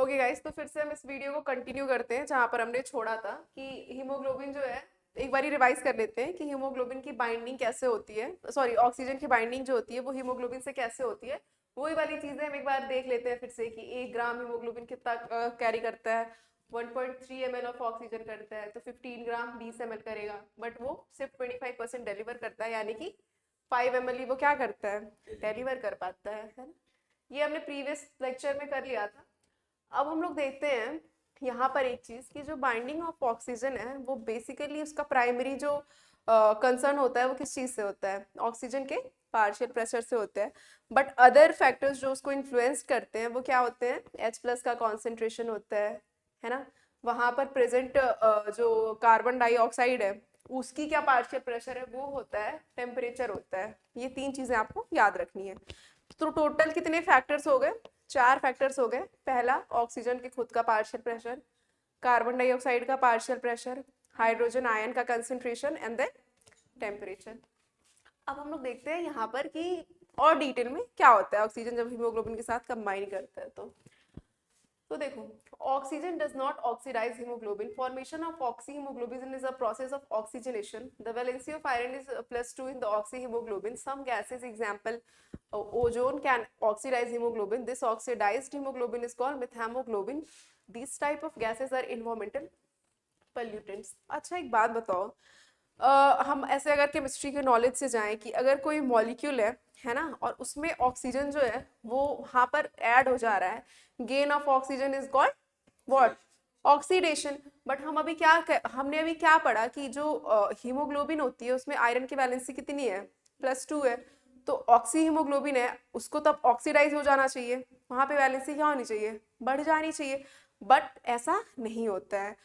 Okay guys, तो फिर से हम इस वीडियो को कंटिन्यू करते हैं जहां पर हमने छोड़ा था कि हीमोग्लोबिन जो है, एक बारी रिवाइज कर लेते हैं कि हीमोग्लोबिन की बाइंडिंग कैसे होती है, सॉरी ऑक्सीजन की बाइंडिंग जो होती है वो हीमोग्लोबिन से कैसे होती है। वही वाली चीजें हम एक बार देख लेते हैं फिर से कि 1 ग्राम हीमोग्लोबिन कितना कैरी करता है। 1.3 ml ऑफ ऑक्सीजन करता है तो 15 ग्राम 20 ml करेगा, बट वो सिर्फ 25% डिलीवर करता है, यानी कि 5 ml ही वो क्या करता है, डिलीवर कर पाता है ना। ये हमने प्रीवियस लेक्चर में कर लिया था। अब हम लोग देखते हैं यहाँ पर एक चीज कि जो बाइंडिंग ऑफ ऑक्सीजन है वो बेसिकली उसका प्राइमरी जो कंसर्न होता है वो किस चीज से होता है, ऑक्सीजन के पार्शियल प्रेशर से होता है। बट अदर फैक्टर्स जो उसको इन्फ्लुएंस करते हैं वो क्या होते हैं, H+ का कॉन्सेंट्रेशन होता है ना। वहां पर प्रेजेंट जो कार्बन डाइऑक्साइड है उसकी क्या पार्शियल प्रेशर है, वो होता है टेम्परेचर होता है। ये 3 चीजें आपको याद रखनी है। तो टोटल कितने फैक्टर्स हो गए, 4 फैक्टर्स हो गए। पहला ऑक्सीजन के खुद का पार्शियल प्रेशर, कार्बन डाइऑक्साइड का पार्शियल प्रेशर, हाइड्रोजन आयन का कंसंट्रेशन एंड देन टेम्परेचर। अब हम लोग देखते हैं यहाँ पर कि और डिटेल में क्या होता है ऑक्सीजन जब हीमोग्लोबिन के साथ कंबाइन करता है। तो देखो, oxygen does not oxidise haemoglobin. Formation of oxy haemoglobin is a process of oxygenation. The valency of iron is +2 in the oxy haemoglobin. Some gases, example ozone, can oxidize hemoglobin. This oxidized hemoglobin is called methemoglobin. These type of gases are environmental pollutants. अच्छा एक बात बताओ, हम ऐसे अगर chemistry के knowledge से जाएं कि अगर कोई मॉलिक्यूल है ना, और उसमें ऑक्सीजन जो है वो वहां पर ऐड हो जा रहा है, gain of oxygen is called what, oxidation. But हमने अभी क्या पढ़ा कि जो हीमोग्लोबिन होती है उसमें आयरन की वैलेंसी कितनी है, +2 है। तो ऑक्सी हीमोग्लोबिन है, उसको तब ऑक्सीडाइज हो जाना चाहिए, वहां पे वैलेंसी क्या होनी चाहिए, बढ़ जानी चाहिए। बट ऐसा नहीं होता है।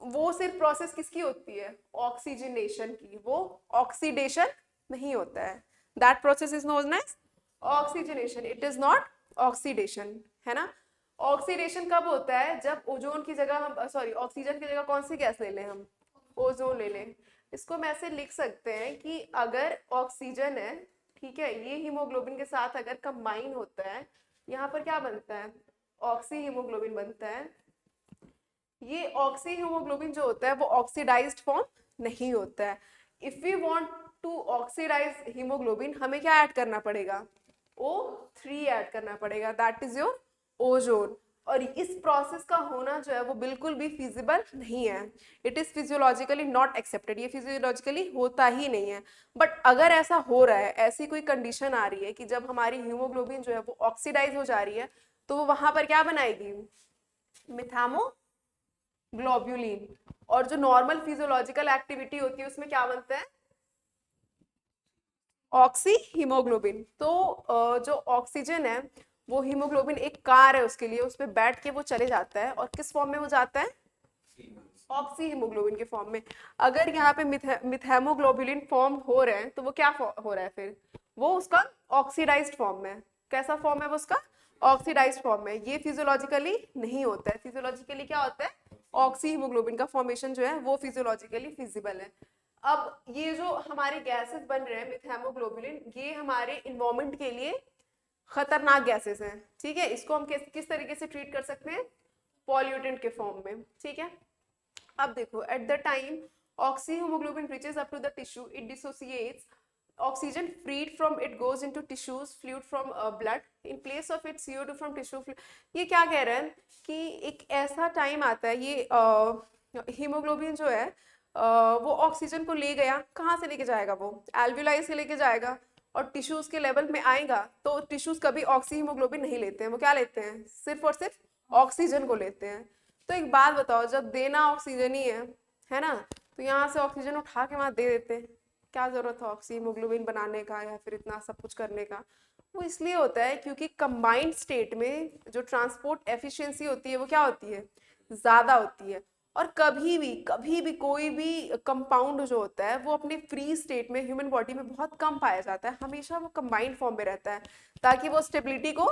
वो सिर्फ प्रोसेस किसकी होती है, ऑक्सीजनेशन की, वो ऑक्सीडेशन नहीं होता है। That process is known as oxygenation, it is not oxidation, है ना। ऑक्सीडेशन कब होता है, जब ओजोन की जगह हम, सॉरी, ऑक्सीजन की जगह कौन सी गैस ले लें हम, ओजोन ले लें। इसको हम ऐसे लिख सकते हैं कि अगर ऑक्सीजन है, ठीक है, ये हीमोग्लोबिन के साथ अगर कंबाइन होता है, यहाँ पर क्या बनता है, ऑक्सी हीमोग्लोबिन बनता है। ये ऑक्सी हीमोग्लोबिन जो होता है वो ऑक्सीडाइज्ड फॉर्म नहीं होता है। If we want to oxidise haemoglobin, हमें क्या ऐड करना पड़ेगा, O3 ऐड करना पड़ेगा, दैट इज योर ओजोन। और इस प्रोसेस का होना जो है वो बिल्कुल भी फिजिबल नहीं है। It is physiologically not accepted, ये फिजियोलॉजिकली होता ही नहीं है। बट अगर ऐसा हो रहा है, ऐसी कोई कंडीशन आ रही है कि जब हमारी हीमोग्लोबिन जो है वो ऑक्सीडाइज हो जा रही है, तो वो वहां पर क्या बनाएगी, मिथामो ग्लोब्यूलिन। और जो नॉर्मल फिजियोलॉजिकल एक्टिविटी होती है उसमें क्या बनता है, ऑक्सी हीमोग्लोबिन। तो जो ऑक्सीजन है वो हीमोग्लोबिन एक कार है उसके लिए, उस पर बैठ के वो चले जाता है, और किस फॉर्म में वो जाता है, ऑक्सी हीमोग्लोबिन के फॉर्म में। अगर यहाँ पे मिथेमोग्लोबुलिन फॉर्म हो रहे हैं तो वो क्या हो रहा है फिर, वो उसका ऑक्सीडाइज्ड फॉर्म में। कैसा फॉर्म है वो उसका, ऑक्सीडाइज्ड फॉर्म में। ये फिजियोलॉजिकली नहीं होता है। फिजियोलॉजिकली क्या होता है, ऑक्सी हीमोग्लोबिन का फॉर्मेशन जो है वो फिजियोलॉजिकली फिजिबल है। अब ये जो हमारे गैसेस बन रहे हैं मिथेमोग्लोबुलिन, ये हमारे इन्वायरमेंट के लिए खतरनाक गैसेस हैं, ठीक है। इसको हम किस तरीके से ट्रीट कर सकते हैं, पॉल्यूटेंट के फॉर्म में, ठीक है। अब देखो, at the time oxyhemoglobin reaches up to the tissue, it dissociates. Oxygen freed from it goes into tissues, fluid from blood. In place of it, CO2 from tissue fluid. ये क्या कह रहे हैं कि एक ऐसा टाइम आता है, ये हीमोग्लोबिन जो है वो ऑक्सीजन को ले गया, कहाँ से लेके जाएगा, वो एल्वुलाई से लेके जाएगा, और टिश्यूज के लेवल में आएगा। तो टिश्यूज कभी ऑक्सी हीमोग्लोबिन नहीं लेते हैं, वो क्या लेते हैं, सिर्फ और सिर्फ ऑक्सीजन को लेते हैं। तो एक बात बताओ, जब देना ऑक्सीजन ही है ना, तो यहाँ से ऑक्सीजन उठा के वहां दे देते हैं, क्या जरूरत है ऑक्सी हीमोग्लोबिन बनाने का या फिर इतना सब कुछ करने का। वो इसलिए होता है क्योंकि कंबाइंड स्टेट में जो ट्रांसपोर्ट एफिशिएंसी होती है वो क्या होती है, ज्यादा होती है। और कभी भी कोई भी कंपाउंड जो होता है वो अपने फ्री स्टेट में ह्यूमन बॉडी में बहुत कम पाया जाता है, हमेशा वो कंबाइंड फॉर्म में रहता है, ताकि वो स्टेबिलिटी को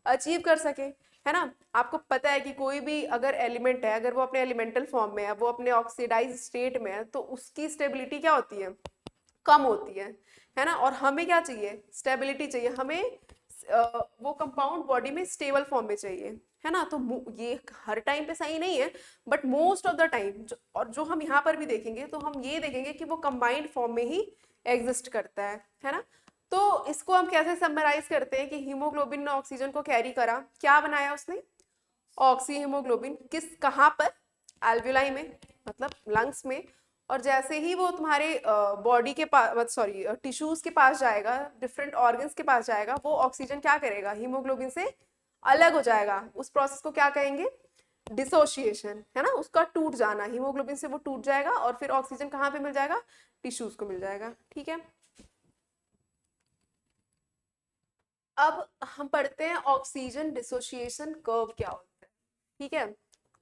अचीव कर सके, है ना। आपको पता है कि कोई भी अगर एलिमेंट है, अगर वो अपने एलिमेंटल फॉर्म में है, वो अपने ऑक्सीडाइज स्टेट में है, तो उसकी स्टेबिलिटी क्या होती है, कम होती है ना। और हमें क्या चाहिए, स्टेबिलिटी चाहिए हमें। वो कंपाउंड बॉडी में स्टेबल फॉर्म में चाहिए, है ना। तो ये हर टाइम पे सही नहीं है, but most of the time और जो हम यहाँ पर भी देखेंगे तो हम ये देखेंगे कि वो कंबाइंड फॉर्म में ही एग्जिस्ट करता है ना। तो इसको हम कैसे समराइज करते हैं कि हीमोग्लोबिन ने ऑक्सीजन को कैरी करा, क्या बनाया उसने, ऑक्सी हीमोग्लोबिन, किस कहाँ पर, एल्वियोलाई में, मतलब लंग्स में। और जैसे ही वो तुम्हारे बॉडी के पास, सॉरी टिश्यूज के पास जाएगा, डिफरेंट ऑर्गन्स के पास जाएगा, वो ऑक्सीजन क्या करेगा, हीमोग्लोबिन से अलग हो जाएगा। उस प्रोसेस को क्या कहेंगे, डिसोशिएशन, है ना, उसका टूट जाना, हीमोग्लोबिन से वो टूट जाएगा और फिर ऑक्सीजन कहाँ पे मिल जाएगा, टिश्यूज को मिल जाएगा। ठीक है, अब हम पढ़ते हैं ऑक्सीजन डिसोसिएशन कर्व क्या होता है। ठीक है,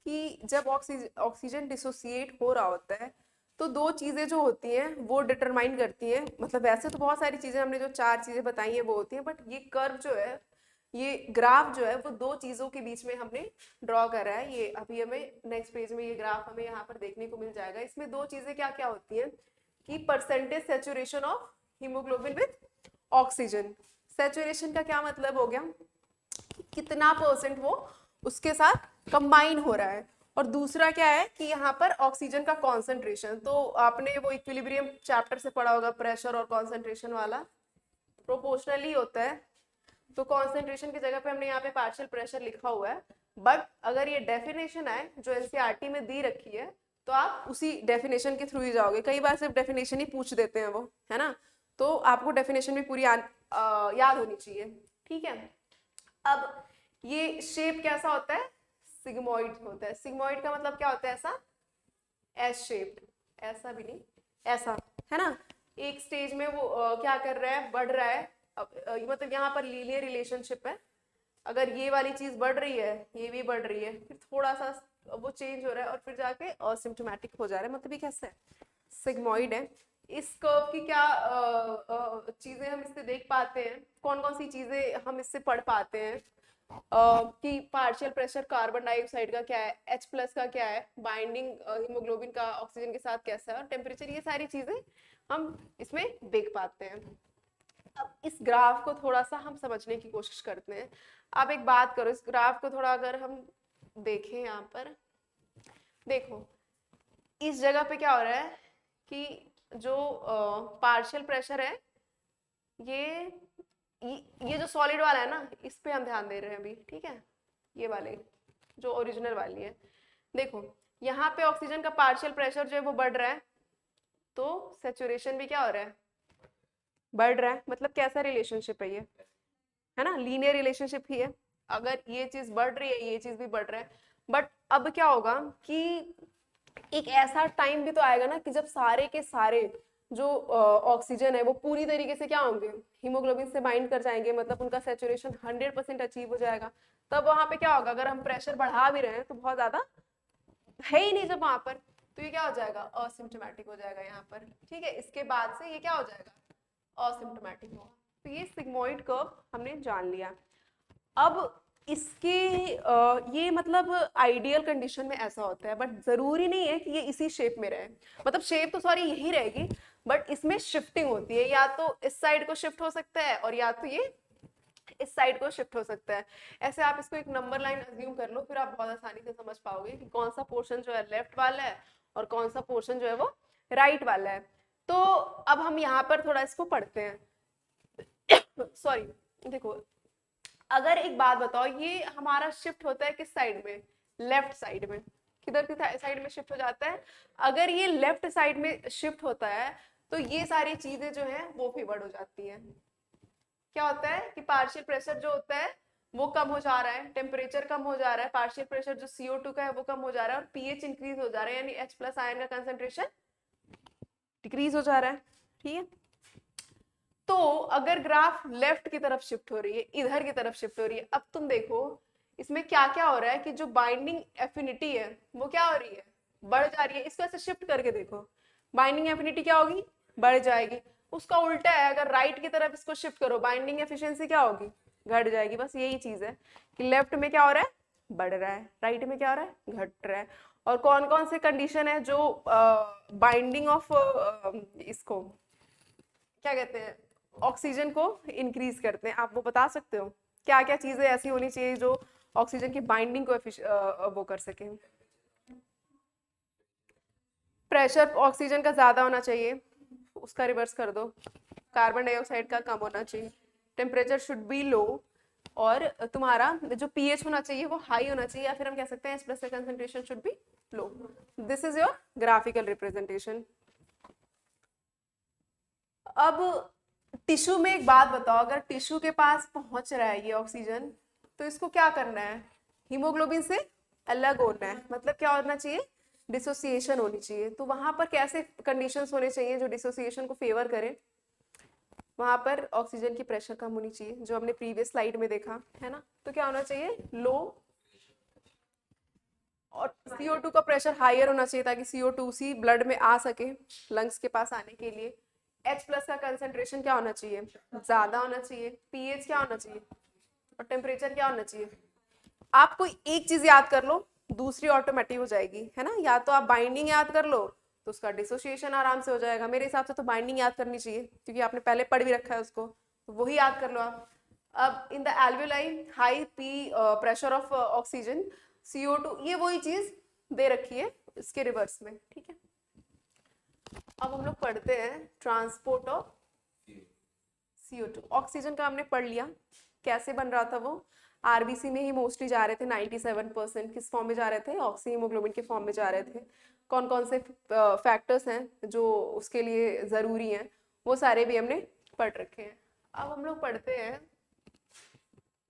कि जब ऑक्सीजन डिसोसिएट हो रहा होता है तो दो चीजें जो होती हैं वो डिटरमाइन करती हैं, मतलब वैसे तो बहुत सारी चीजें हमने जो चार चीजें बताई हैं वो होती हैं, बट ये कर्व जो है, ये ग्राफ जो है वो दो चीजों के बीच में हमने ड्रॉ करा है। ये अभी हमें नेक्स्ट पेज में ये ग्राफ हमें यहाँ पर देखने को मिल जाएगा। इसमें दो चीजें क्या क्या होती हैं कि percentage saturation of haemoglobin with oxygen. Saturation का क्या मतलब हो गया, कितना परसेंट वो उसके साथ कंबाइन हो रहा है, और दूसरा क्या है कि यहाँ पर ऑक्सीजन का कॉन्सेंट्रेशन। तो आपने वो इक्विलिब्रियम चैप्टर से पढ़ा होगा, प्रेशर और कॉन्सेंट्रेशन वाला, प्रोपोर्शनली होता है। तो कॉन्सेंट्रेशन की जगह पे हमने यहाँ पे पार्शियल प्रेशर लिखा हुआ है, बट अगर ये डेफिनेशन है जो एनसीईआरटी में दी रखी है तो आप उसी डेफिनेशन के थ्रू ही जाओगे। कई बार सिर्फ डेफिनेशन ही पूछ देते हैं वो, है ना, तो आपको डेफिनेशन भी पूरी याद होनी चाहिए। ठीक है, अब ये शेप कैसा होता है, सिग्मोइड होता है। सिग्मोइड का मतलब क्या होता है, ऐसा एस शेप्ड, ऐसा भी नहीं, ऐसा, है ना। एक स्टेज में वो क्या कर रहा है, बढ़ रहा है। अब मतलब यहाँ पर लीनियर रिलेशनशिप है, अगर ये वाली चीज बढ़ रही है, ये भी बढ़ रही है, फिर थोड़ा सा वो चेंज हो रहा है और फिर जाके असिम्प्टोमेटिक हो जा रहा है, मतलब ये कैसे है, सिग्मोइड है। इस कर्व की क्या चीजें हम इससे देख पाते हैं, कौन कौन सी चीजें हम इससे पढ़ पाते हैं, कि पार्शियल प्रेशर कार्बन डाइऑक्साइड का क्या है, H प्लस का क्या है, बाइंडिंग हीमोग्लोबिन का ऑक्सीजन के साथ कैसा है, और टेम्परेचर, ये सारी चीजें हम इसमें देख पाते हैं। अब इस ग्राफ को थोड़ा सा हम समझने की कोशिश करते हैं। आप एक बात करो, इस ग्राफ को थोड़ा अगर हम देखें, यहाँ पर देखो, इस जगह पे क्या हो रहा है कि जो पार्शियल प्रेशर है, ये ये जो सॉलिड वाला है ना, इस पे हम ध्यान दे रहे हैं अभी। ठीक है, ये वाले जो ओरिजिनल वाली है, देखो यहाँ पे ऑक्सीजन का पार्शियल प्रेशर जो है वो बढ़ रहा है, तो सेचुरेशन भी क्या हो रहा है, बढ़ रहा है। मतलब कैसा रिलेशनशिप है ये, है ना, लीनियर रिलेशनशिप ही है। अगर ये चीज बढ़ रही है, ये चीज भी बढ़ रहा है, बट अब क्या होगा कि एक ऐसा टाइम भी तो आएगा ना कि जब सारे के सारे जो ऑक्सीजन है वो पूरी तरीके से क्या होंगे, हीमोग्लोबिन से बाइंड कर जाएंगे, मतलब उनका सेचुरेशन 100% अचीव हो जाएगा। तब वहां पे क्या होगा, अगर हम प्रेशर बढ़ा भी रहे हैं तो बहुत ज्यादा है ही नहीं जब वहां पर, तो ये क्या हो जाएगा, असिम्प्टोमेटिक हो जाएगा यहाँ पर। ठीक है, इसके बाद से ये क्या हो जाएगा, असिम्प्टोमेटिक होगा। तो ये सिग्मोइड कर्व हमने जान लिया। अब इसके ये मतलब आइडियल कंडीशन में ऐसा होता है, बट जरूरी नहीं है कि ये इसी शेप में रहे, मतलब शेप तो सॉरी यही रहेगी, बट इसमें शिफ्टिंग होती है, या तो इस साइड को शिफ्ट हो सकता है और या तो ये इस साइड को शिफ्ट हो सकता है। ऐसे आप इसको एक नंबर लाइन अज्यूम कर लो, फिर आप बहुत आसानी से समझ पाओगे कि कौन सा पोर्शन जो है लेफ्ट वाला है और कौन सा पोर्शन जो है वो राइट वाला है। तो अब हम यहाँ पर थोड़ा इसको पढ़ते हैं। सॉरी, देखो, अगर एक बात बताओ, ये हमारा शिफ्ट होता है किस साइड में, लेफ्ट साइड में, किधर की साइड में शिफ्ट हो जाता है, अगर ये लेफ्ट साइड में शिफ्ट होता है तो ये सारी चीजें जो है वो फेवर्ड हो जाती हैं। क्या होता है कि पार्शियल प्रेशर जो होता है वो कम हो जा रहा है, टेम्परेचर कम हो जा रहा है, पार्शियल प्रेशर जो CO2 का है वो कम हो जा रहा है, और पीएच इंक्रीज हो जा रहा है, यानी H प्लस आयन का कंसेंट्रेशन डिक्रीज हो जा रहा है। ठीक है, तो अगर ग्राफ लेफ्ट की तरफ शिफ्ट हो रही है, इधर की तरफ शिफ्ट हो रही है, अब तुम देखो इसमें क्या क्या हो रहा है कि जो बाइंडिंग एफिनिटी है वो क्या हो रही है, बढ़ जा रही है। इसको ऐसे शिफ्ट करके देखो, बाइंडिंग एफिनिटी क्या होगी, बढ़ जाएगी। उसका उल्टा है, अगर राइट की तरफ इसको शिफ्ट करो, बाइंडिंग एफिशिएंसी क्या होगी, घट जाएगी। बस यही चीज है कि लेफ्ट में क्या हो रहा है, बढ़ रहा है, राइट में क्या हो रहा है, घट रहा है। और कौन कौन से कंडीशन है जो बाइंडिंग ऑफ इसको क्या कहते हैं, ऑक्सीजन को इंक्रीज करते हैं। आप वो बता सकते हो क्या क्या चीजें ऐसी होनी चाहिए जो ऑक्सीजन की बाइंडिंग को वो कर सके? प्रेशर ऑक्सीजन का ज्यादा होना चाहिए, उसका रिवर्स कर दो, कार्बन डाइऑक्साइड का कम होना चाहिए, टेम्परेचर शुड बी लो, और तुम्हारा जो पीएच होना चाहिए वो हाई होना चाहिए, या फिर हम कह सकते हैं H+ का concentration should be low. This is your graphical representation. अब टिश्यू में एक बात बताओ, अगर टिश्यू के पास पहुंच रहा है ये ऑक्सीजन, तो इसको क्या करना है? हीमोग्लोबिन से अलग होना है, मतलब क्या होना चाहिए? डिसोसिएशन होनी चाहिए। तो वहां पर कैसे कंडीशंस होने चाहिए जो डिसोसिएशन को फेवर करें? वहां पर ऑक्सीजन की प्रेशर कम होनी चाहिए, जो हमने प्रीवियस स्लाइड में देखा है ना। तो क्या होना चाहिए? लो, और CO2 का प्रेशर हायर होना चाहिए ताकि CO2 ब्लड में आ सके लंग्स के पास आने के लिए। H+ का कंसंट्रेशन क्या होना चाहिए? ज्यादा होना चाहिए। पीएच क्या होना चाहिए? और टेम्परेचर क्या होना चाहिए? आप कोई एक चीज याद कर लो, दूसरी ऑटोमेटिक हो जाएगी, है ना। या तो आप बाइंडिंग याद कर लो तो उसका डिसोसिएशन आराम से हो जाएगा। मेरे हिसाब से तो बाइंडिंग याद करनी चाहिए क्योंकि आपने पहले पढ़ भी रखा है उसको, तो वही याद कर लो आप। अब in the alveoli high P pressure of oxygen CO2, ये वही चीज दे रखी है इसके रिवर्स में, ठीक है। अब हम लोग पढ़ते हैं ट्रांसपोर्ट ऑफ CO2। ऑक्सीजन का हमने पढ़ लिया, कैसे बन रहा था वो। आरबीसी में ही मोस्टली जा रहे थे 97%। किस फॉर्म में जा रहे थे? ऑक्सी हीमोग्लोबिन के फॉर्म में जा रहे थे। कौन कौन से फैक्टर्स हैं जो उसके लिए ज़रूरी हैं, वो सारे भी हमने पढ़ रखे हैं। अब हम लोग पढ़ते हैं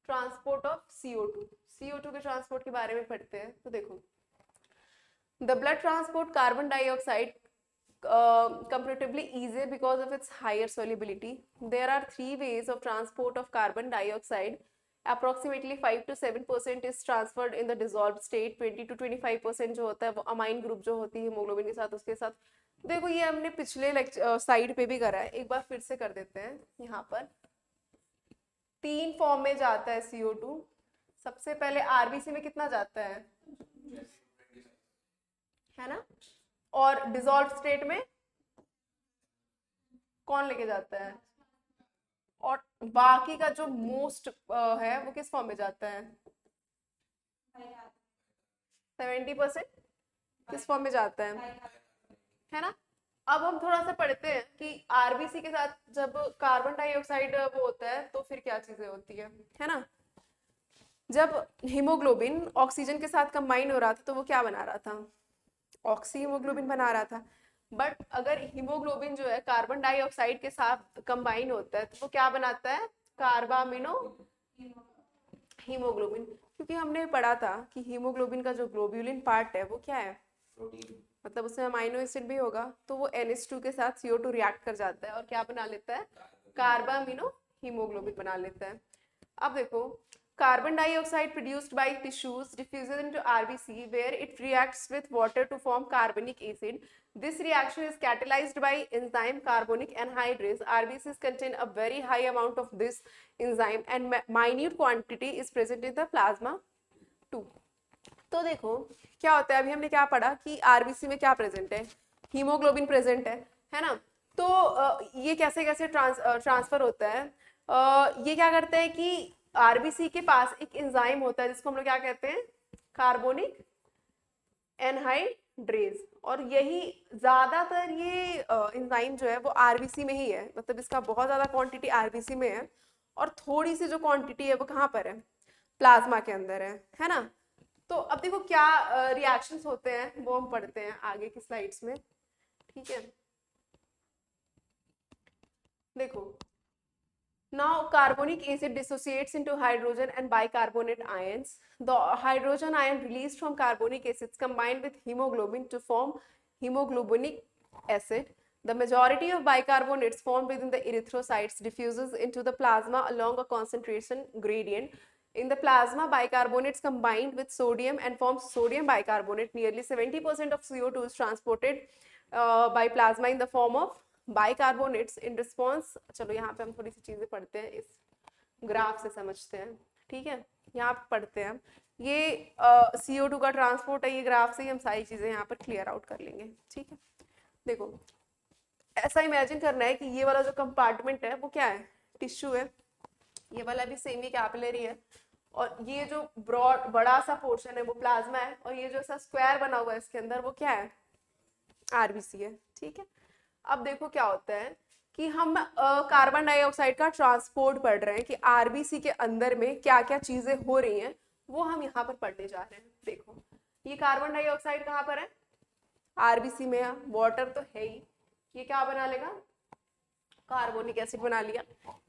ट्रांसपोर्ट ऑफ CO2। CO2 के ट्रांसपोर्ट के बारे में पढ़ते हैं। तो देखो, the blood transport carbon dioxide comparatively easier because of its higher solubility. There are 3 ways of transport of carbon dioxide. Approximately 5 to 7% is transferred in the dissolved state. 20 to 25% जो होता है वो अमाइन ग्रुप जो होती है haemoglobin के साथ, उसके साथ। देखो ये हमने पिछले साइड पे भी करा है, एक बार फिर से कर देते हैं। यहाँ पर 3 फॉर्म में जाता है CO2। सबसे पहले आरबीसी में कितना जाता है ना, और डिसॉल्व स्टेट में कौन लेके जाता है? और बाकी का जो मोस्ट है वो किस फॉर्म में जाता है? 70% किस फॉर्म में जाता है ना। अब हम थोड़ा सा पढ़ते हैं कि आरबीसी के साथ जब कार्बन डाइऑक्साइड वो होता है तो फिर क्या चीजें होती है ना। जब हीमोग्लोबिन ऑक्सीजन के साथ कंबाइन हो रहा था तो वो क्या बना रहा था? ऑक्सी हीमोग्लोबिन बना रहा था। बट अगर हीमोग्लोबिन जो है कार्बन डाइऑक्साइड के साथ कंबाइन होता है तो वो क्या बनाता है? Carbamino haemoglobin. क्योंकि हमने पढ़ा था कि हीमोग्लोबिन का जो ग्लोब्यूलिन पार्ट है वो क्या है? मतलब उसमें अमाइनो एसिड भी होगा, तो वो NH2 के साथ CO2 रिएक्ट कर जाता है और क्या बना लेता है? कार्बामिनो हीमोग्लोबिन बना लेता है। अब देखो, carbon dioxide produced by tissues diffuses into RBC where it reacts with water to form carbonic acid. This reaction is catalyzed by enzyme carbonic anhydrase. RBCs contain a very high amount of this enzyme and minute quantity is present in the plasma too. तो देखो क्या होता है, अभी हमने क्या पढ़ा कि आरबीसी में क्या प्रेजेंट है? हीमोग्लोबिन प्रेजेंट है ना। तो ये कैसे कैसे ट्रांसफर होता है? ये क्या करता है कि आरबीसी के पास एक एंजाइम होता है जिसको हम लोग क्या कहते हैं? Carbonic anhydrase. और यही ज्यादातर ये एंजाइम जो है वो आरबीसी में ही है, मतलब इसका बहुत ज्यादा क्वांटिटी आरबीसी में है और थोड़ी सी जो क्वांटिटी है वो कहाँ पर है? प्लाज्मा के अंदर है ना। तो अब देखो क्या रिएक्शंस होते हैं वो हम पढ़ते हैं आगे की स्लाइड्स में, ठीक है। देखो, now carbonic acid dissociates into hydrogen and bicarbonate ions. The hydrogen ion released from carbonic acids combined with hemoglobin to form hemoglobinic acid. The majority of bicarbonates formed within the erythrocytes diffuses into the plasma along a concentration gradient. In the plasma, bicarbonates combined with sodium and forms sodium bicarbonate. Nearly 70% of CO2 is transported by plasma in the form of bicarbonates in response. चलो यहाँ पे हम थोड़ी सी चीजें पढ़ते हैं, इस graph से समझते हैं, ठीक है। यहाँ पे पढ़ते हैं ये CO2 का ट्रांसपोर्ट है, ये ग्राफ से ही हम सारी चीजें यहाँ पर क्लियर आउट कर लेंगे, ठीक है। देखो, ऐसा इमेजिन करना है कि ये वाला जो कंपार्टमेंट है वो क्या है, टिश्यू है, ये वाला भी सेमी कैपिलरी है, और ये जो ब्रॉड बड़ा सा पोर्शन है वो प्लाज्मा है, और ये जो ऐसा स्क्वायर बना हुआ है इसके अंदर वो क्या है, आरबीसी है। ठीक है, अब देखो क्या होता है कि हम कार्बन डाइऑक्साइड का ट्रांसपोर्ट पढ़ रहे हैं कि आरबीसी के अंदर में क्या क्या चीजें हो रही हैं, वो हम यहाँ पर पढ़ने जा रहे हैं। देखो ये कार्बन डाइऑक्साइड कहाँ पर है, आरबीसी में है, वाटर तो है ही, ये क्या बना लेगा, कार्बोनिक एसिड बना लिया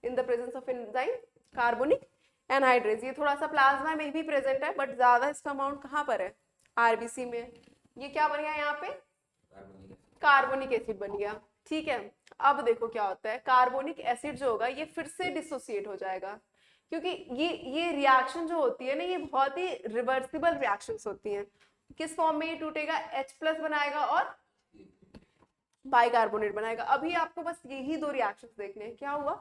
in the presence of enzyme carbonic anhydrase. ये थोड़ा सा प्लाज्मा में भी प्रेजेंट है बट ज्यादा इसका अमाउंट कहाँ पर है, आरबीसी में। ये क्या बन गया यहाँ पे, कार्बोनिक एसिड बन गया। ठीक है, अब देखो क्या होता है, कार्बोनिक एसिड जो होगा ये फिर से डिसोसिएट हो जाएगा, क्योंकि ये रिएक्शन जो होती है ना ये बहुत ही रिवर्सिबल रिएक्शंस होती हैं। किस फॉर्म में ये टूटेगा, H+ बनाएगा और बाइकार्बोनेट बनाएगा। अभी आपको बस यही दो रिएक्शंस देखने हैं। क्या हुआ,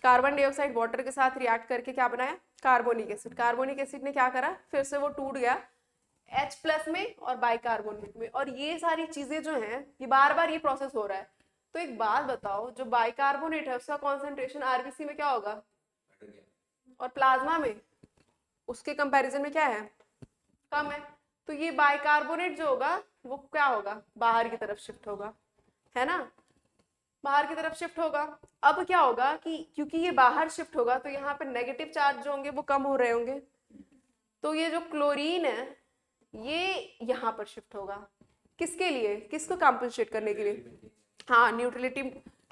कार्बन डाइऑक्साइड वाटर के साथ रिएक्ट करके क्या बनाया, कार्बोनिक एसिड। कार्बोनिक एसिड ने क्या करा, फिर से वो टूट गया H+ में और बाइकार्बोनेट में, और ये सारी चीजें जो हैं ये बार बार ये प्रोसेस हो रहा है। तो एक बात बताओ, जो बाइकार्बोनेट है उसका कॉन्सेंट्रेशन आरबीसी में क्या होगा, और प्लाज्मा में उसके कंपैरिजन में क्या है, कम है। तो ये बाइकार्बोनेट जो होगा वो क्या होगा, बाहर की तरफ शिफ्ट होगा, है ना, बाहर की तरफ शिफ्ट होगा। अब क्या होगा कि क्योंकि ये बाहर शिफ्ट होगा तो यहाँ पे नेगेटिव चार्ज जो होंगे वो कम हो रहे होंगे, तो ये जो क्लोरीन है ये यहाँ पर शिफ्ट होगा, किसके लिए, किसको कॉम्पनसेट करने के लिए, हाँ न्यूट्रलिटी,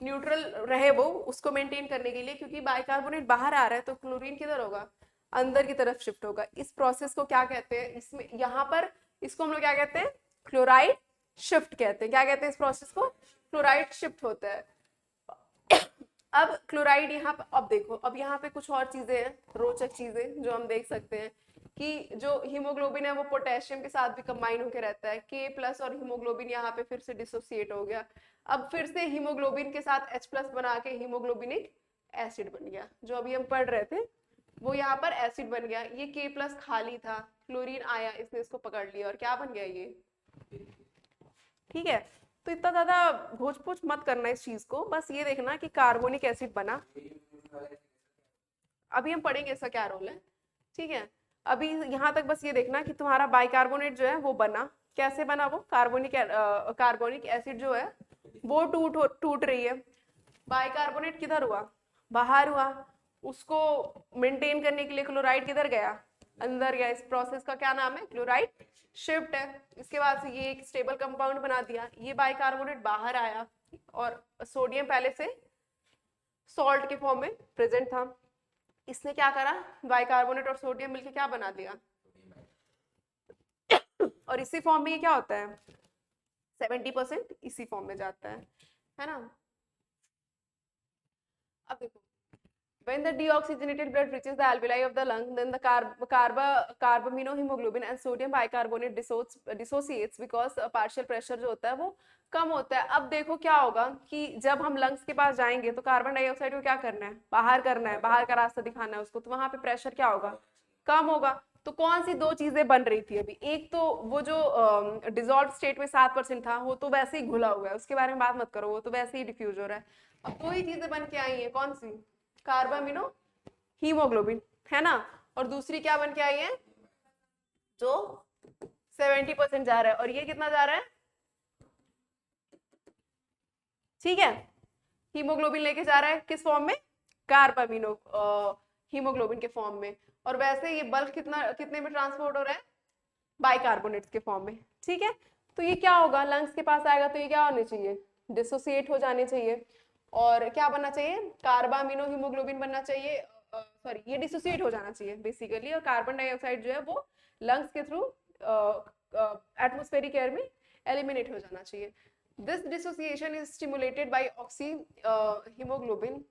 न्यूट्रल रहे वो, उसको मेंटेन करने के लिए, क्योंकि बाइकार्बोनेट बाहर आ रहा है तो क्लोरीन किधर होगा, अंदर की तरफ शिफ्ट होगा। इस प्रोसेस को क्या कहते हैं, इसमें यहाँ पर इसको हम लोग क्या कहते हैं, क्लोराइड शिफ्ट कहते हैं। क्या कहते हैं इस प्रोसेस को, क्लोराइड शिफ्ट होता है। अब क्लोराइड यहाँ पर, अब देखो अब यहाँ पे कुछ और चीजें हैं, रोचक चीजें जो हम देख सकते हैं कि जो हीमोग्लोबिन है वो पोटेशियम के साथ भी कंबाइन होकर रहता है, K+ और हीमोग्लोबिन यहाँ पे फिर से डिसोसिएट हो गया। अब फिर से हीमोग्लोबिन के साथ H+ बना के हीमोग्लोबिनिक एसिड बन गया, जो अभी हम पढ़ रहे थे वो यहाँ पर एसिड बन गया। ये K+ खाली था, क्लोरीन आया, इसने इसको पकड़ लिया और क्या बन गया ये। ठीक है, तो इतना ज्यादा घोच पोच मत करना इस चीज को, बस ये देखना कि कार्बोनिक एसिड बना, अभी हम पढ़ेंगे इसका क्या रोल है। ठीक है, अभी यहाँ तक बस ये देखना कि तुम्हारा बाइकार्बोनेट जो है वो बना, कैसे बना वो, कार्बोनिक एसिड जो है वो टूट रही है, बाइकार्बोनेट किधर हुआ, बाहर हुआ, उसको मेंटेन करने के लिए क्लोराइड किधर गया, अंदर गया। इस प्रोसेस का क्या नाम है, क्लोराइड शिफ्ट है। इसके बाद से ये एक स्टेबल कंपाउंड बना दिया, ये बाइकार्बोनेट बाहर आया और सोडियम पहले से सॉल्ट के फॉर्म में प्रेजेंट था, इसने क्या करा, बाइकार्बोनेट और सोडियम मिलके क्या बना दिया, और इसी फॉर्म में ये क्या होता है, 70% इसी फॉर्म में जाता है ना। अब देखो, when the deoxygenated blood reaches the alveoli of the lung, then the carbaminohemoglobin and sodium bicarbonate dissociates because partial pressure जो होता है वो कम होता है। अब देखो क्या होगा कि जब हम लंग्स के पास जाएंगे तो कार्बन डाइऑक्साइड को क्या करना है, बाहर करना है, बाहर का रास्ता दिखाना है उसको, तो वहां पे प्रेशर क्या होगा, कम होगा। तो कौन सी दो चीजें बन रही थी अभी, एक तो वो जो डिजॉल्व स्टेट में 7% था वो तो वैसे ही घुला हुआ है, उसके बारे में बात मत करो, वो तो वैसे ही डिफ्यूज हो रहा है। अब दो ही चीजें बन के आई है, कौन सी, कार्बामिनो हीमोग्लोबिन, है ना, और दूसरी क्या बन के आई है, जो 70% जा रहा है, और ये कितना जा रहा है, ठीक है, हीमोग्लोबिन लेके जा रहा है किस फॉर्म में, कार्बामिनो हीमोग्लोबिन के फॉर्म में, और वैसे ये बल्क कितने में ट्रांसपोर्ट हो रहा है, बाइकार्बोनेट्स के फॉर्म में। ठीक है, तो ये क्या होगा, लंग्स के पास आएगा तो ये क्या होने चाहिए, डिसोसिएट हो जाने चाहिए, और क्या बनना चाहिए, कार्बामिनो हीमोग्लोबिन बनना चाहिए, सॉरी ये डिसोसिएट हो जाना चाहिए बेसिकली, और कार्बन डाइऑक्साइड जो है वो लंग्स के थ्रू एटमॉस्फेरिक एयर में एलिमिनेट हो जाना चाहिए। This dissociation is stimulated by oxy haemoglobin.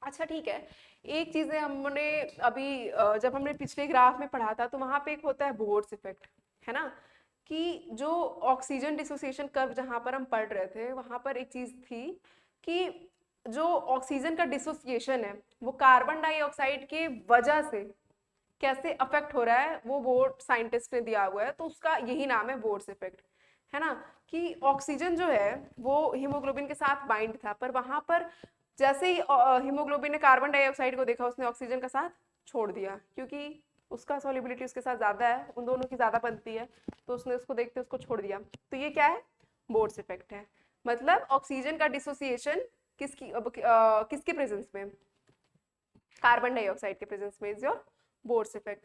अच्छा ठीक है, एक चीज हमने अभी जब हमने पिछले ग्राफ में पढ़ा था तो वहां पे एक होता है बोर्ड्स इफेक्ट, है ना, कि जो ऑक्सीजन डिसोसिएशन कर्व जहां पर हम पढ़ रहे थे वहां पर एक चीज थी कि जो ऑक्सीजन का डिसोसिएशन है वो कार्बन डाइऑक्साइड के वजह से कैसे अफेक्ट हो रहा है वो बोर्ड साइंटिस्ट ने दिया हुआ है, तो उसका यही नाम है बोर्ड्स इफेक्ट, है ना, कि ऑक्सीजन जो है वो हीमोग्लोबिन के साथ बाइंड था, पर वहां पर जैसे ही हीमोग्लोबिन ने कार्बन डाइऑक्साइड को देखा उसने ऑक्सीजन का साथ छोड़ दिया, क्योंकि उसका सॉल्युबिलिटी उसके साथ ज्यादा है, उन दोनों की ज्यादा बनती है, तो उसने उसको देखते उसको छोड़ दिया। तो ये क्या है, बोर्स इफेक्ट है। मतलब ऑक्सीजन का डिसोसिएशन किसके प्रेजेंस में, कार्बन डाइऑक्साइड के प्रेजेंस में, इज योर बोर्स इफेक्ट।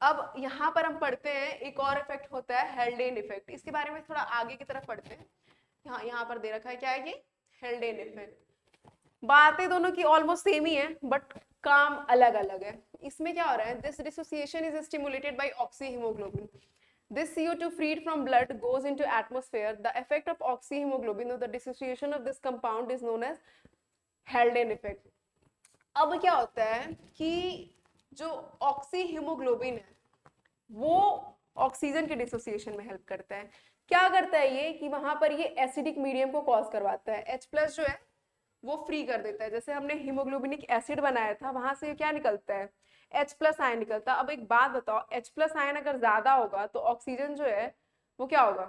अब यहाँ पर हम पढ़ते हैं एक और इफेक्ट होता है हेल्डेन इफेक्ट, इसके बारे में थोड़ा आगे की तरफ पढ़ते हैं। यहाँ पर दे रखा है क्या है ये, हेल्डेन इफेक्ट। बातें दोनों की ऑलमोस्ट सेम ही है बट काम अलग अलग है। इसमें क्या हो रहा है, this dissociation is stimulated by oxyhaemoglobin. This CO2 freed from blood goes into atmosphere. The effect of oxyhemoglobin or the dissociation of this compound is known as Haldane effect. अब क्या होता है कि जो ऑक्सीहीमोग्लोबिन है वो ऑक्सीजन के dissociation में हेल्प करता है। क्या करता है ये कि वहां पर ये एसिडिक मीडियम को कॉज करवाता है, H+ जो है वो फ्री कर देता है। जैसे हमने हीमोग्लोबिनिक एसिड बनाया था वहां से क्या निकलता है, H+ आयन निकलता है। अब एक बात बताओ, H+ आयन अगर ज्यादा होगा तो ऑक्सीजन जो है वो क्या होगा,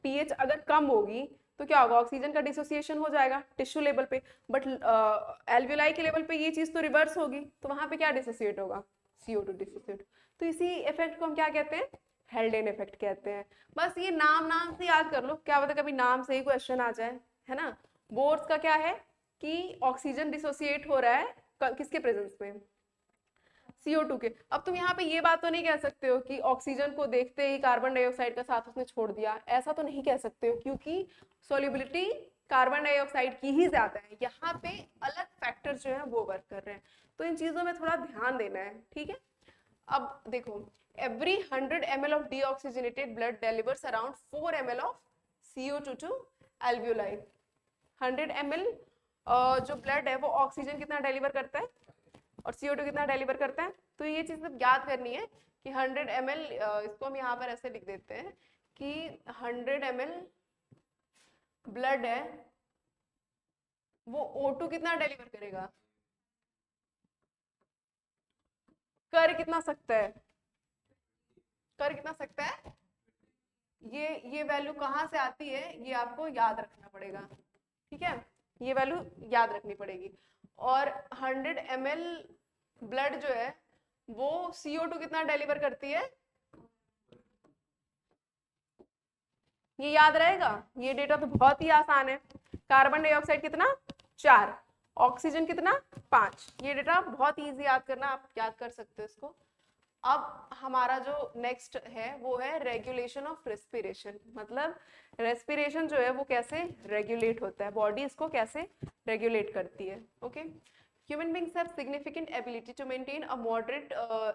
पीएच अगर कम होगी तो क्या होगा, ऑक्सीजन का डिसोसिएशन हो जाएगा टिश्यू लेवल पे, बट एल्वियोलाई के लेवल पे ये चीज तो रिवर्स होगी, तो वहां पे क्या डिसोसिएट होगा, CO2 डिसोसिएट। तो इसी इफेक्ट को हम क्या कहते हैं, हेल्डेन इफेक्ट कहते हैं। बस ये नाम से याद कर लो, क्या पता कभी नाम से ही क्वेश्चन आ जाए, है ना। बोर्स का क्या है कि ऑक्सीजन डिसोसिएट हो रहा है किसके प्रेजेंस में, CO2 के। अब तुम यहाँ पे ये बात तो नहीं कह सकते हो कि ऑक्सीजन को देखते ही कार्बन डाइऑक्साइड का साथ उसने छोड़ दिया, ऐसा तो नहीं कह सकते हो, क्योंकि सोल्युबिलिटी कार्बन डाइऑक्साइड की ही ज्यादा है, यहाँ पे अलग फैक्टर जो है वो वर्क कर रहे हैं। तो इन चीजों में थोड़ा ध्यान देना है, ठीक है। अब देखो, every 100 ml of deoxygenated blood delivers around 4 ml of CO2 to alveoli. 100 ml जो ब्लड है वो ऑक्सीजन कितना डिलीवर करता है और CO2 कितना डिलीवर करता है। तो ये चीज याद करनी है कि 100 ml, इसको हम यहाँ पर ऐसे लिख देते हैं कि 100 ml ब्लड है वो O2 कितना डिलीवर करेगा, कर कितना सकता है, कर कितना सकता है, ये वैल्यू कहाँ से आती है ये आपको याद रखना पड़ेगा, ठीक है, ये वैल्यू याद रखनी पड़ेगी। और 100 ml ब्लड जो है वो CO2 कितना डिलीवर करती है, ये याद रहेगा, ये डेटा तो बहुत ही आसान है। कार्बन डाइऑक्साइड कितना 4, ऑक्सीजन कितना 5, ये डेटा बहुत इजी याद करना, आप याद कर सकते हो इसको। अब हमारा जो नेक्स्ट है वो है रेगुलेशन ऑफ रेस्पिरेशन, मतलब रेस्पिरेशन जो है वो कैसे रेगुलेट होता है, बॉडी इसको कैसे रेगुलेट करती है। Okay, human beings have significant ability to maintain a moderate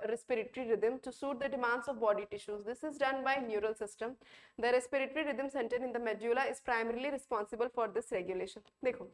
respiratory rhythm to suit the demands of body tissues. This is done by neural system. The respiratory rhythm center in the medulla is primarily responsible for this regulation. देखो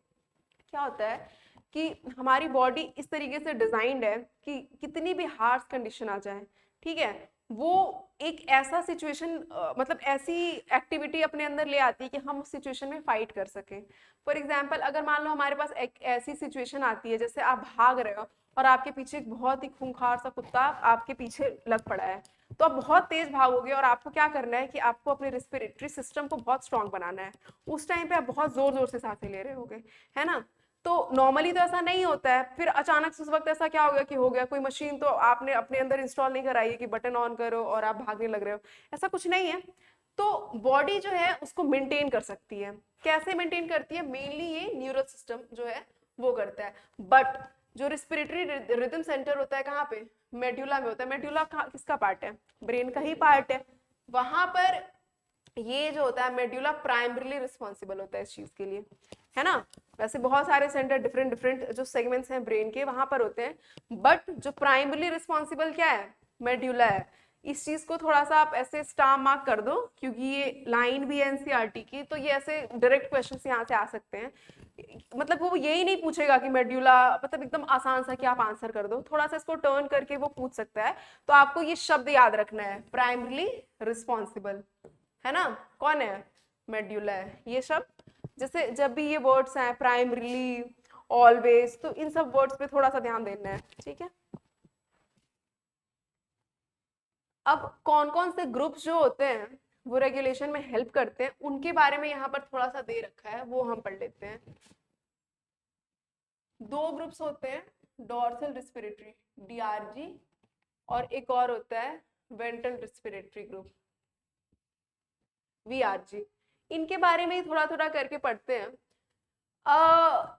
क्या होता है कि हमारी body इस तरीके से designed है कि कितनी भी हार्श कंडीशन आ जाए, ठीक है, वो एक ऐसा सिचुएशन मतलब ऐसी एक्टिविटी अपने अंदर ले आती है कि हम उस सिचुएशन में फाइट कर सकें। फॉर एग्जाम्पल, अगर मान लो हमारे पास एक ऐसी सिचुएशन आती है जैसे आप भाग रहे हो और आपके पीछे एक बहुत ही खूंखार सा कुत्ता आपके पीछे लग पड़ा है, तो आप बहुत तेज भागोगे और आपको क्या करना है कि आपको अपने रेस्पिरेटरी सिस्टम को बहुत स्ट्रांग बनाना है। उस टाइम पे आप बहुत जोर जोर से सांसें ले रहे होगे, है ना। तो नॉर्मली तो ऐसा नहीं होता है, फिर अचानक से उस वक्त ऐसा क्या हो गया कि हो गया, कोई मशीन तो आपने अपने अंदर इंस्टॉल नहीं कराई है कि बटन ऑन करो और आप भागने लग रहे हो, ऐसा कुछ नहीं है। तो बॉडी जो है उसको मेंटेन कर सकती है, कैसे मेंटेन करती है, मेनली ये न्यूरल सिस्टम जो है वो करता है। बट जो रिस्पिरेटरी रिदम सेंटर होता है कहाँ पे, मेड्यूला में होता है। मेड्यूला किसका पार्ट है, ब्रेन का ही पार्ट है। वहां पर ये जो होता है मेड्यूला प्राइमरीली रिस्पॉन्सिबल होता है इस चीज के लिए, है ना। वैसे बहुत सारे सेंटर डिफरेंट डिफरेंट जो सेगमेंट्स हैं ब्रेन के वहां पर होते हैं, बट जो प्राइमरीली रिस्पॉन्सिबल क्या है, मेड्यूला है। इस चीज को थोड़ा सा आप ऐसे स्टार मार्क कर दो, क्योंकि ये लाइन भी है एनसीईआरटी की, तो ये ऐसे डायरेक्ट क्वेश्चन यहाँ से आ सकते हैं। मतलब वो यही नहीं पूछेगा कि मेड्यूला, मतलब एकदम आसान सा कि आप आंसर कर दो, थोड़ा सा इसको टर्न करके वो पूछ सकता है। तो आपको ये शब्द याद रखना है, प्राइमरीली रिस्पॉन्सिबल, है ना, कौन है, मेड्यूला है। ये शब्द जैसे जब भी ये वर्ड्स हैं प्राइमरीली, ऑलवेज, तो इन सब वर्ड्स पे थोड़ा सा ध्यान देना है, ठीक है। अब कौन कौन से ग्रुप्स जो होते हैं वो रेगुलेशन में हेल्प करते हैं, उनके बारे में यहाँ पर थोड़ा सा दे रखा है, वो हम पढ़ लेते हैं। दो ग्रुप्स होते हैं, डॉर्सल रिस्पिरेटरी डीआरजी, और एक और होता है वेंट्रल रिस्पिरेटरी ग्रुप वीआरजी। इनके बारे में ही थोड़ा थोड़ा करके पढ़ते हैं।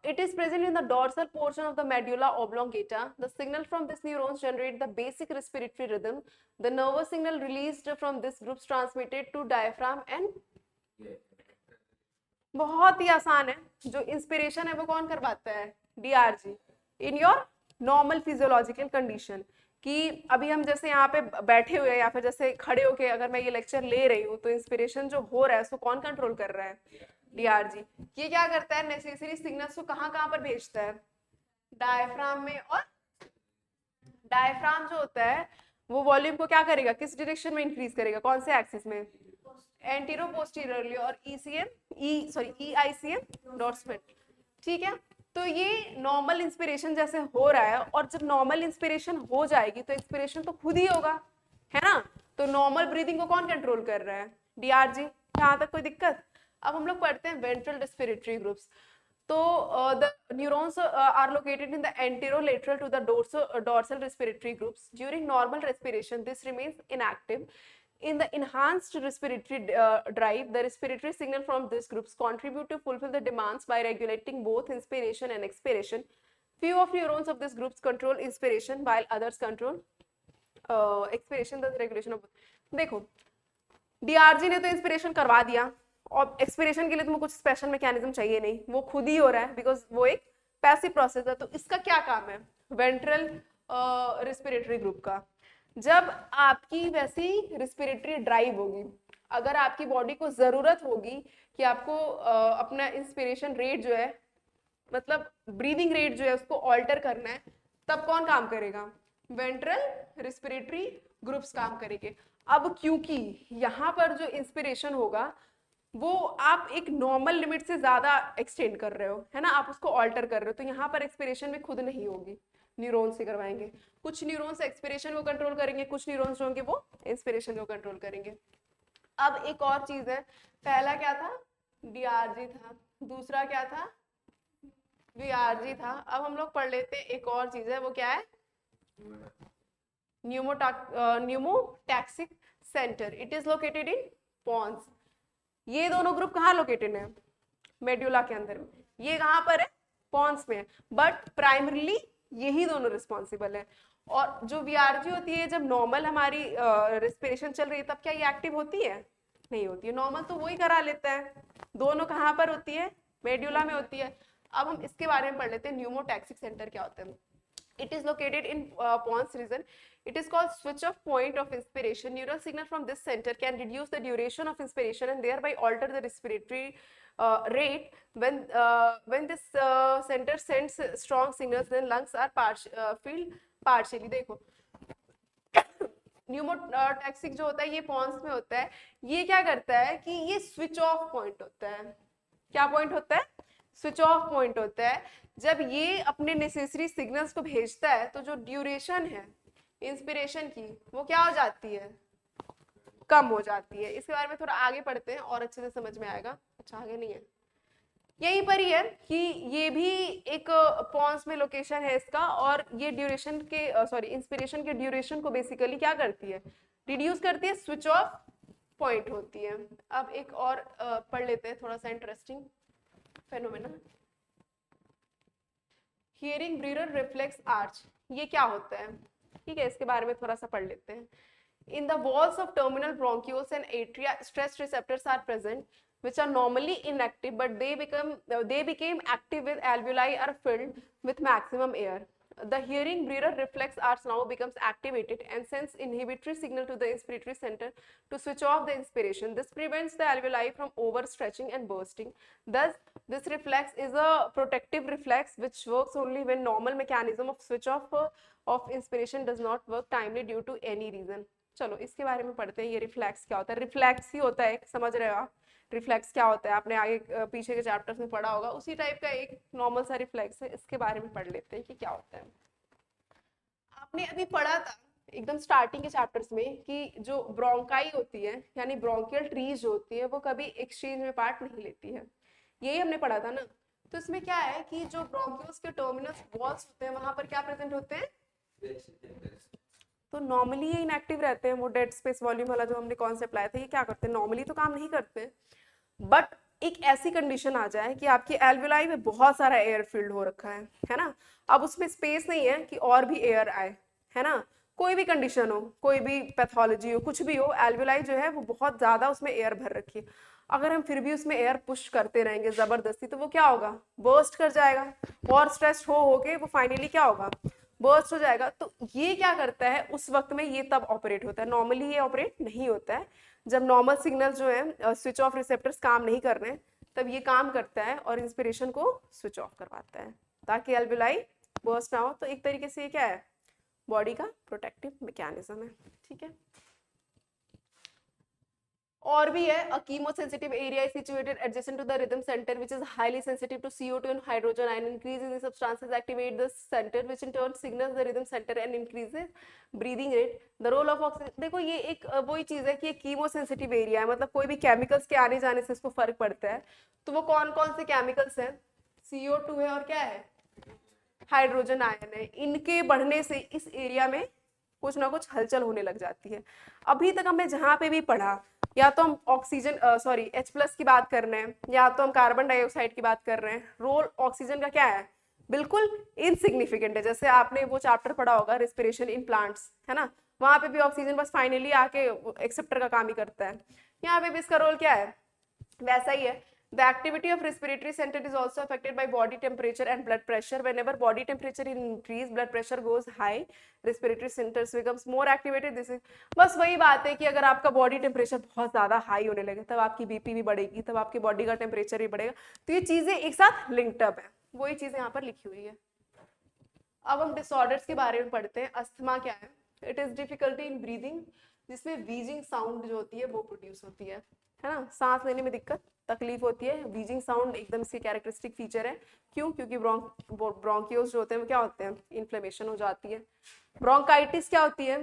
It is present in the dorsal portion of the medulla oblongata. The signal from this neurons generate the basic respiratory rhythm. The nervous signal released from this group transmitted to diaphragm and बहुत ही आसान है, जो inspiration है वो कौन करवाता है? DRG. In your normal physiological condition, कि अभी हम जैसे यहाँ पे बैठे हुए या फिर जैसे खड़े होके अगर मैं ये लेक्चर ले रही हूँ, तो इंस्पिरेशन जो हो रहा है उसको कौन कंट्रोल कर रहा है? डीआरजी। ये क्या करता है? नेसेसरी सिग्नल्स को कहाँ कहाँ पर भेजता है? डायफ्राम में। और डायफ्राम जो होता है वो वॉल्यूम को क्या करेगा? किस डायरेक्शन में इंक्रीज करेगा? कौन से एक्सिस में? Antero posteriorly. और ईआईसीएम डॉर्समेंट। ठीक है, तो ये नॉर्मल इंस्पिरेशन जैसे हो रहा है, और जब नॉर्मल इंस्पिरेशन हो जाएगी तो एक्सपिरेशन तो खुद ही होगा, है ना? तो नॉर्मल ब्रीदिंग को कौन कंट्रोल कर रहा है? डीआरजी। यहाँ तक कोई दिक्कत? अब हम लोग पढ़ते हैं वेंट्रल रेस्पिरेटरी ग्रुप्स। तो the neurons are located in the anterolateral to the dorsal respiratory groups. During normal respiration, this remains inactive. In the enhanced respiratory drive, the respiratory signal from these groups contribute to fulfill the demands by regulating both inspiration and expiration. Few of neurons of these groups control inspiration while others control expiration. The regulation of देखो, DRG ने तो inspiration करवा दिया, और expiration के लिए तुम्हें कुछ स्पेशल मैकेनिज्म चाहिए नहीं, वो खुद ही हो रहा है, बिकॉज वो एक पैसिव प्रोसेस है। तो इसका क्या काम है? वेंट्रल रिस्पिरेटरी ग्रुप का, जब आपकी वैसी रिस्पिरेटरी ड्राइव होगी, अगर आपकी बॉडी को जरूरत होगी कि आपको अपना इंस्पिरेशन रेट जो है, मतलब ब्रीदिंग रेट जो है उसको ऑल्टर करना है, तब कौन काम करेगा? वेंट्रल रिस्पिरेटरी ग्रुप्स काम करेंगे। अब क्योंकि यहाँ पर जो इंस्पिरेशन होगा वो आप एक नॉर्मल लिमिट से ज्यादा एक्सटेंड कर रहे हो, है ना, आप उसको ऑल्टर कर रहे हो, तो यहाँ पर एक्सपिरेशन भी खुद नहीं होगी, न्यूरॉन से करवाएंगे। कुछ न्यूरॉन्स एक्सपिरेशन को कंट्रोल करेंगे, कुछ न्यूरॉन्स जो होंगे वो इंस्पिरेशन को कंट्रोल करेंगे। अब एक और चीज है, पहला क्या था? डीआरजी था, दूसरा क्या था? वीआरजी था। अब हम लोग पढ़ लेते हैं एक और चीज है, वो क्या है? Pneumotaxic centre. It is located in pons. ये दोनों ग्रुप कहाँ लोकेटेड है? मेड्यूला के अंदर में। ये कहाँ पर है? पॉन्स में। बट प्राइमरीली यही दोनों रिस्पॉन्सिबल है। और जो वीआरजी होती है, जब नॉर्मल हमारी रेस्पिरेशन चल रही है, तब क्या ये एक्टिव होती है? नहीं होती है। नॉर्मल तो वही करा लेता है। दोनों कहाँ पर होती है? मेड्यूला में होती है। अब हम इसके बारे में पढ़ लेते हैं, न्यूमोटैक्सिक सेंटर क्या होता है। It is located in pons region. It is called switch off point of inspiration. Neural signal from this center can reduce the duration of inspiration and thereby alter the respiratory rate. When this center sends strong signals, then lungs are filled partially. देखो, pneumotaxic जो होता है ये Pond's में होता है। ये क्या करता है कि ये स्विच ऑफ पॉइंट होता है। क्या पॉइंट होता है? स्विच ऑफ पॉइंट होता है। जब ये अपने नेसेसरी सिग्नल्स को भेजता है, तो जो ड्यूरेशन है इंस्पिरेशन की, वो क्या हो जाती है? कम हो जाती है। इसके बारे में थोड़ा आगे पढ़ते हैं और अच्छे से समझ में आएगा। अच्छा, आगे नहीं है, यहीं पर ही है कि ये भी एक पॉन्स में लोकेशन है इसका, और ये ड्यूरेशन के इंस्पिरेशन के ड्यूरेशन को बेसिकली क्या करती है? रिड्यूस करती है, स्विच ऑफ पॉइंट होती है। अब एक और पढ़ लेते हैं, थोड़ा सा interesting phenomena, hearing breeder reflex arch. ये क्या होता है? ठीक है, इसके बारे में थोड़ा सा पढ़ लेते हैं। In the walls of terminal bronchioles and atria, stress receptors are present, which are normally inactive, but they became active with alveoli are filled with maximum air. The hearing breeder reflex arch now becomes activated and sends inhibitory signal to the inspiratory center to switch off the inspiration. This prevents the alveoli from overstretching and bursting. Thus, this reflex is a protective reflex which works only when normal mechanism of switch off of inspiration does not work timely due to any reason. चलो इसके बारे में पढ़ते हैं। ये reflex क्या होता है? रिफ्लेक्स ही होता है, समझ रहे हो आप? रिफ्लेक्स क्या होता है आपने आगे पीछे के चैप्टर्स में पढ़ा होगा, उसी टाइप का एक नॉर्मल सा रिफ्लेक्स है। इसके बारे में पढ़ लेते हैं कि क्या होता है। आपने अभी पढ़ा था एकदम स्टार्टिंग के चैप्टर्स में कि जो ब्रोंकाई होती है यानी ब्रोंकियल ट्रीज जो होती है वो कभी एक्सचेंज में पार्ट नहीं लेती है, यही हमने पढ़ा था ना। तो इसमें क्या है कि जो ब्रोंक्यूल्स के टर्मिनल वॉल्स होते हैं वहां पर क्या प्रेजेंट होते हैं, तो नॉर्मली ये इनएक्टिव रहते हैं। वो डेड स्पेस वॉल्यूम वाला जो हमने कॉन्सेप्ट लाया था, ये क्या करते हैं, नॉर्मली तो काम नहीं करते, बट एक ऐसी कंडीशन आ जाए कि आपकी एल्वेलाई में बहुत सारा एयर फिल्ड हो रखा है ना, अब उसमें स्पेस नहीं है कि और भी एयर आए, है ना, कोई भी कंडीशन हो, कोई भी पैथोलॉजी हो, कुछ भी हो, एल्वेलाई जो है वो बहुत ज्यादा उसमें एयर भर रखी है, अगर हम फिर भी उसमें एयर पुश करते रहेंगे जबरदस्ती तो वो क्या होगा, बर्स्ट कर जाएगा, और स्ट्रेच हो के वो फाइनली क्या होगा, बर्स्ट हो जाएगा। तो ये क्या करता है उस वक्त में, ये तब ऑपरेट होता है, नॉर्मली ये ऑपरेट नहीं होता है। जब नॉर्मल सिग्नल जो है स्विच ऑफ रिसेप्टर्स काम नहीं कर रहे हैं तब ये काम करता है और इंस्पिरेशन को स्विच ऑफ करवाता है ताकि एल्वेलाई बर्स्ट ना हो। तो एक तरीके से ये क्या है, बॉडी का प्रोटेक्टिव मैकेनिज्म है, ठीक है। और भी है, a chemosensitive area is situated adjacent to the rhythm center which is highly sensitive to CO2 and hydrogen ion. Increase in the substances activate the center which in turn signals the rhythm center and increases breathing rate. The role of oxygen, देखो ये एक वही चीज है कि chemosensitive area है, मतलब कोई भी केमिकल्स के आने जाने से इसको फर्क पड़ता है। तो वो कौन कौन से केमिकल्स हैं, CO2 है और क्या है, हाइड्रोजन आयन है, इनके बढ़ने से इस एरिया में कुछ ना कुछ हलचल होने लग जाती है। अभी तक हमने जहां पे भी पढ़ा, या तो हम ऑक्सीजन सॉरी H+ की बात कर रहे हैं, या तो हम कार्बन डाइऑक्साइड की बात कर रहे हैं, रोल ऑक्सीजन का क्या है, बिल्कुल इनसिग्निफिकेंट है। जैसे आपने वो चैप्टर पढ़ा होगा रिस्पिरेशन इन प्लांट्स, है ना, वहां पे भी ऑक्सीजन बस फाइनली आके एक्सेप्टर का काम ही करता है, यहाँ पे भी इसका रोल क्या है, वैसा ही है। The activity of respiratory center is also affected by body temperature and blood pressure. Whenever body temperature increase, blood pressure goes high, respiratory centers becomes more activated. This is बस वही बात है कि अगर आपका बॉडी टेम्परेचर बहुत ज्यादा high होने लगे तब आपकी बीपी भी बढ़ेगी, तब आपकी बॉडी का टेम्परेचर भी बढ़ेगा। तो ये चीजें एक साथ लिंक्ड अप है, वही चीज यहाँ पर लिखी हुई है। अब हम डिसऑर्डर्स के बारे में पढ़ते हैं। अस्थमा क्या है, it is difficulty in breathing, जिसमें व्हीजिंग साउंड जो होती है वो प्रोड्यूस होती है ना, सांस लेने में दिक्कत तकलीफ होती है, व्हीजिंग साउंड एकदम इसकी कैरेक्टरिस्टिक फीचर है। क्यों, क्योंकि ब्रोंकियोस जो होते हैं वो क्या होते हैं, इन्फ्लेमेशन हो जाती है। ब्रोंकाइटिस क्या होती है,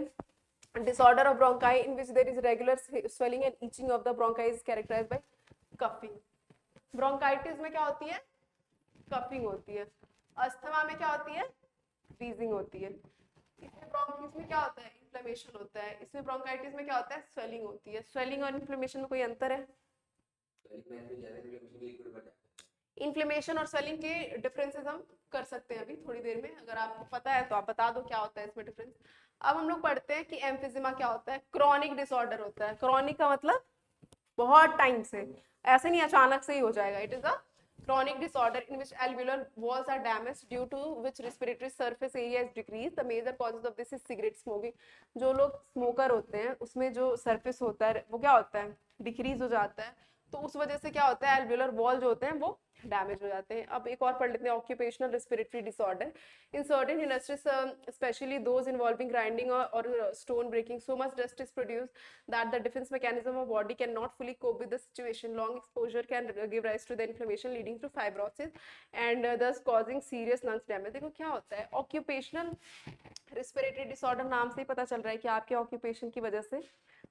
disorder of bronchi in which there is regular swelling and itching of the bronchi is characterized by coughing. Bronchitis में क्या होती है, कफिंग होती है। अस्थमा में क्या होती है, व्हीजिंग होती है। इसमें ब्रोंकाइटिस में क्या होता है, इन्फ्लेमेशन होता है। इसमें ब्रोंकाइटिस में क्या होता है, स्वेलिंग होती है। स्वेलिंग और इन्फ्लेमेशन में कोई अंतर है, इन्फ्लेमेशन और स्वेलिंग के डिफरेंसेस हम कर सकते हैं अभी थोड़ी देर में, अगर आपको पता है तो आप बता दो क्या होता है इसमें डिफरेंस। अब हम लोग पढ़ते हैं कि एम्फिजिमा क्या होता है। क्रॉनिक डिसऑर्डर होता है, क्रॉनिक का मतलब बहुत टाइम से, ऐसे नहीं अचानक से ही हो जाएगा। It is a chronic disorder in which alveolar walls are damaged due to which respiratory surface area is decreased. The major causes of this is cigarette smoking. जो लोग स्मोकर होते हैं उसमें जो सरफेस होता है वो क्या होता है, डिक्रीज हो जाता है, तो उस वजह से क्या होता है, एल्वेलर वॉल जो होते हैं वो डैमेज हो जाते हैं। अब एक और पढ़ लेते हैं, occupational respiratory disorder in certain industries specially those involving grinding और stone breaking, so much dust is produced that the defense mechanism of body cannot fully cope with the situation. Long exposure can give rise to the inflammation leading to fibrosis and thus causing serious lungs damage. देखो क्या होता है, occupational respiratory disorder नाम से ही पता चल रहा है कि आपके ऑक्यूपेशन की वजह से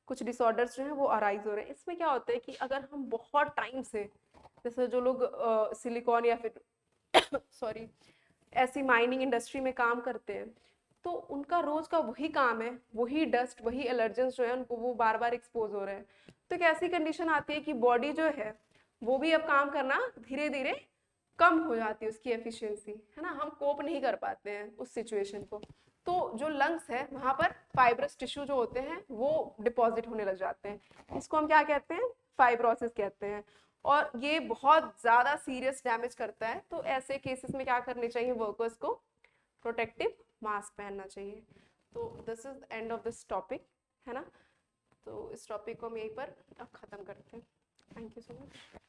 कुछ डिसऑर्डर्स जो हैं वो अराइज हो रहे हैं। इसमें क्या होता है कि अगर हम बहुत टाइम से, जैसे जो लोग सिलिकॉन या फिर सॉरी ऐसी माइनिंग इंडस्ट्री में काम करते हैं तो उनका रोज का वही काम है, वही डस्ट, वही एलर्जेंस जो है उनको वो बार बार एक्सपोज हो रहे हैं। तो एक ऐसी कंडीशन आती है कि बॉडी जो है वो भी अब काम करना धीरे धीरे कम हो जाती है, उसकी एफिशिएंसी, है ना, हम कोप नहीं कर पाते हैं उस सिचुएशन को। तो जो लंग्स है वहां पर फाइब्रस टिश्यू जो होते हैं वो डिपॉजिट होने लग जाते हैं, इसको हम क्या कहते हैं, फाइब्रोसिस कहते हैं। और ये बहुत ज्यादा सीरियस डैमेज करता है। तो ऐसे केसेस में क्या करने चाहिए, वर्कर्स को प्रोटेक्टिव मास्क पहनना चाहिए। तो this is end of this topic, है ना। तो इस टॉपिक को हम यहीं पर अब खत्म करते हैं। Thank you so much.